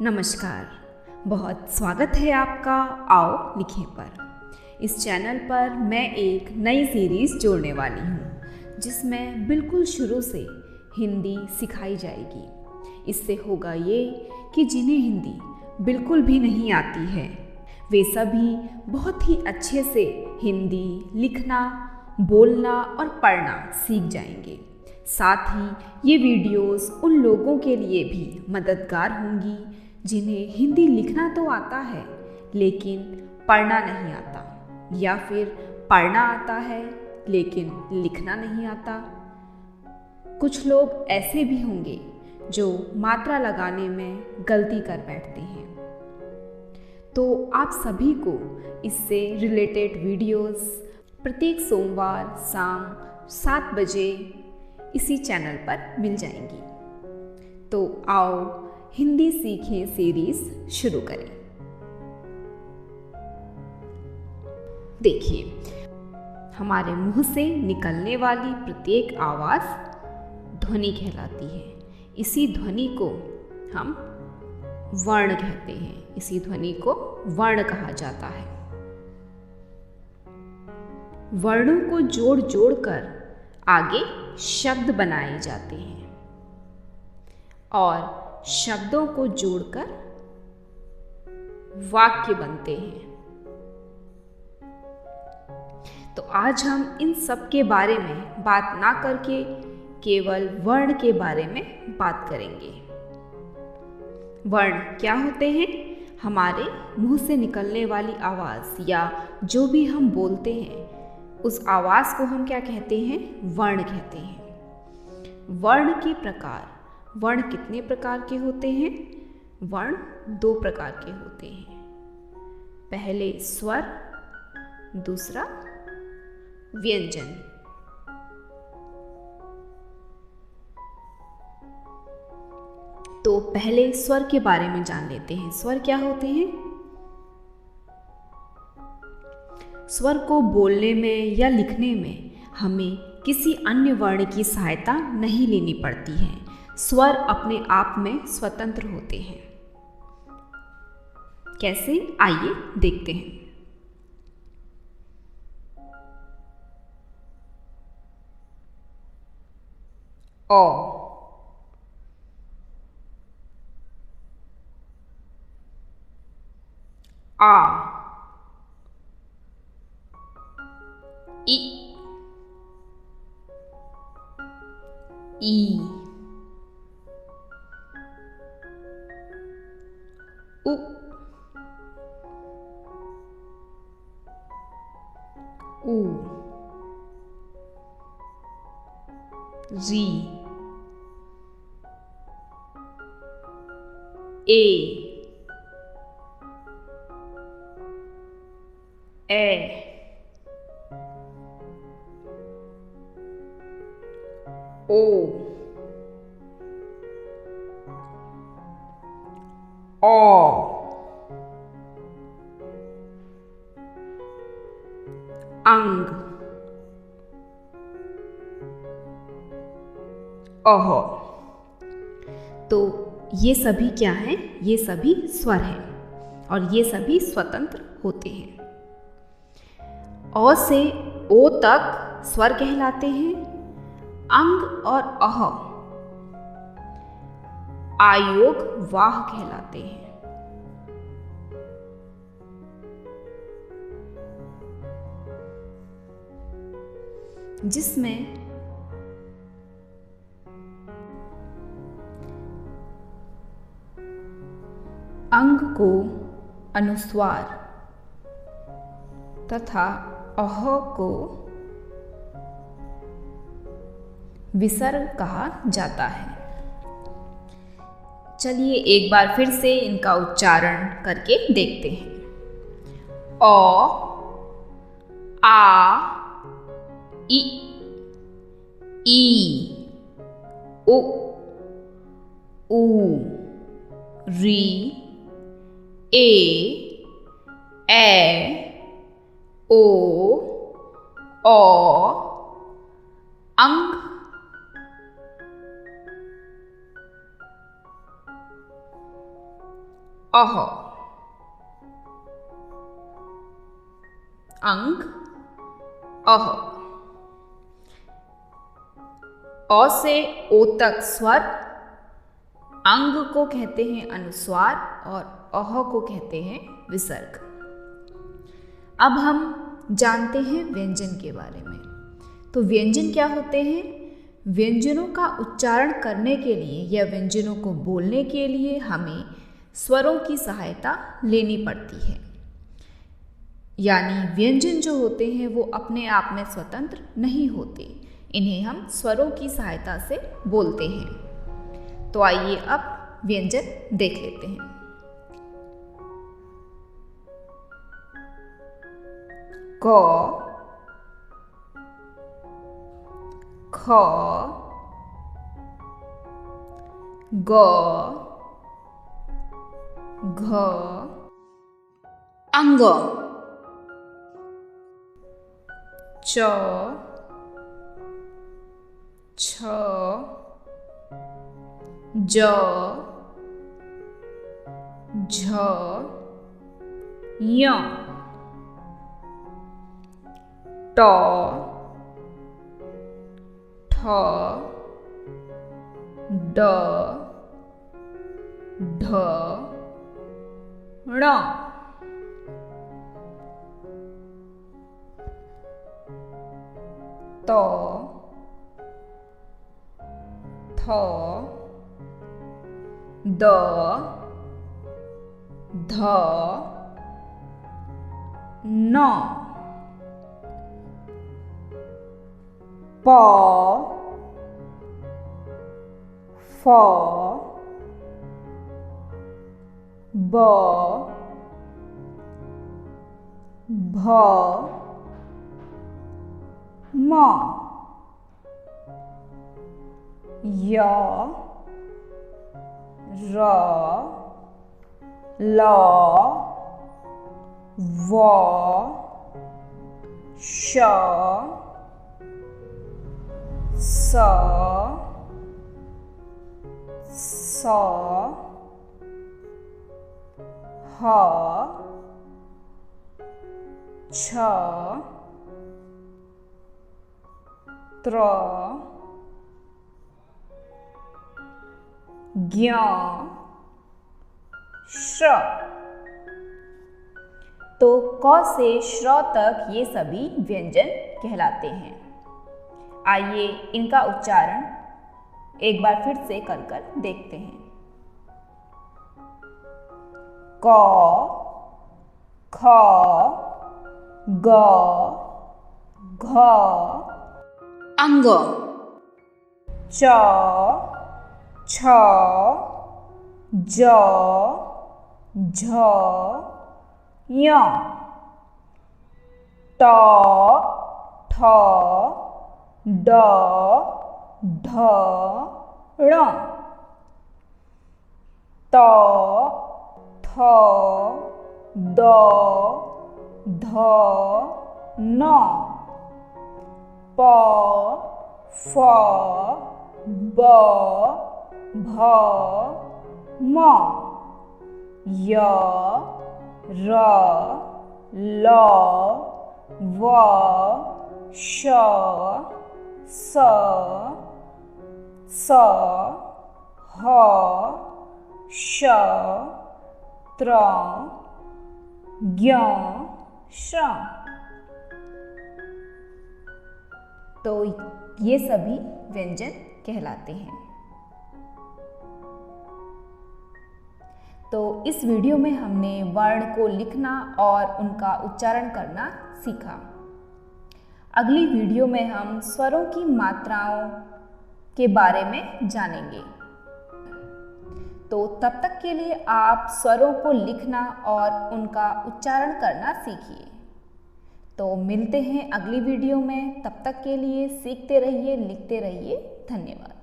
नमस्कार, बहुत स्वागत है आपका आओ लिखें पर। इस चैनल पर मैं एक नई सीरीज़ जोड़ने वाली हूँ जिसमें बिल्कुल शुरू से हिंदी सिखाई जाएगी। इससे होगा ये कि जिन्हें हिंदी बिल्कुल भी नहीं आती है वे सभी बहुत ही अच्छे से हिंदी लिखना, बोलना और पढ़ना सीख जाएंगे। साथ ही ये वीडियोस उन लोगों के लिए भी मददगार होंगी जिन्हें हिंदी लिखना तो आता है लेकिन पढ़ना नहीं आता, या फिर पढ़ना आता है लेकिन लिखना नहीं आता। कुछ लोग ऐसे भी होंगे जो मात्रा लगाने में गलती कर बैठते हैं। तो आप सभी को इससे रिलेटेड वीडियोस प्रत्येक सोमवार शाम 7 बजे इसी चैनल पर मिल जाएंगी। तो आओ हिंदी सीखें सीरीज शुरू करें। देखिए, हमारे मुंह से निकलने वाली प्रत्येक आवाज ध्वनि कहलाती है। इसी ध्वनि को हम वर्ण कहते हैं। इसी ध्वनि को वर्ण कहा जाता है। वर्णों को जोड़ जोड़ कर आगे शब्द बनाए जाते हैं और शब्दों को जोड़कर वाक्य बनते हैं। तो आज हम इन सब के बारे में बात ना करके केवल वर्ण के बारे में बात करेंगे। वर्ण क्या होते हैं? हमारे मुंह से निकलने वाली आवाज़ या जो भी हम बोलते हैं उस आवाज़ को हम क्या कहते हैं? वर्ण कहते हैं। वर्ण के प्रकार, वर्ण कितने प्रकार के होते हैं? वर्ण 2 प्रकार के होते हैं। पहले स्वर, दूसरा व्यंजन। तो पहले स्वर के बारे में जान लेते हैं। स्वर क्या होते हैं? स्वर को बोलने में या लिखने में हमें किसी अन्य वर्ण की सहायता नहीं लेनी पड़ती है। स्वर अपने आप में स्वतंत्र होते हैं। कैसे? आइए देखते हैं। ओ, आ, इ, ई, उ, ऊ, री, ए, ओ, औ, अंग, अह। तो ये सभी क्या हैं? ये सभी स्वर हैं और ये सभी स्वतंत्र होते हैं। अ से ओ तक स्वर कहलाते हैं। अंग और अह आयोग वाह कहलाते हैं। जिसमें अंग को अनुस्वार तथा अह को विसर्ग कहा जाता है। चलिए एक बार फिर से इनका उच्चारण करके देखते हैं। अ, आ, इ, ई, उ, ऊ, री, ए, ओ, औ, अंग, अह, अंग, अह। अ से ओ तक स्वर, अंग को कहते हैं अनुस्वार और अह को कहते हैं विसर्ग। अब हम जानते हैं व्यंजन के बारे में। तो व्यंजन क्या होते हैं? व्यंजनों का उच्चारण करने के लिए या व्यंजनों को बोलने के लिए हमें स्वरों की सहायता लेनी पड़ती है। यानी व्यंजन जो होते हैं वो अपने आप में स्वतंत्र नहीं होते, इन्हें हम स्वरों की सहायता से बोलते हैं। तो आइए अब व्यंजन देख लेते हैं। क, ख, ग, घ, अंग, च, छ, ज, झ, य, ट, ठ, ड, ढ, ण, त, थ, द, ध, न, प, फ, ब, भ, म, य, र, ल, व, श, स, स, ह, छ, त्र, ज्ञ, श्र। तो क से श्र तक ये सभी व्यंजन कहलाते हैं। आइए इनका उच्चारण एक बार फिर से कर देखते हैं। क, ख, ग, घ, अंग, च, छ, ज, झ, य, ट, ठ, ड, ढ, ण, त, थ, द, ध, न, प, फ, ब, भ, म, य, र, ल, व, श, स, स, ह, श, त्र, ज्ञ, श्र। तो ये सभी व्यंजन कहलाते हैं। तो इस वीडियो में हमने वर्ण को लिखना और उनका उच्चारण करना सीखा। अगली वीडियो में हम स्वरों की मात्राओं के बारे में जानेंगे। तो तब तक के लिए आप स्वरों को लिखना और उनका उच्चारण करना सीखिए। तो मिलते हैं अगली वीडियो में। तब तक के लिए सीखते रहिए, लिखते रहिए। धन्यवाद।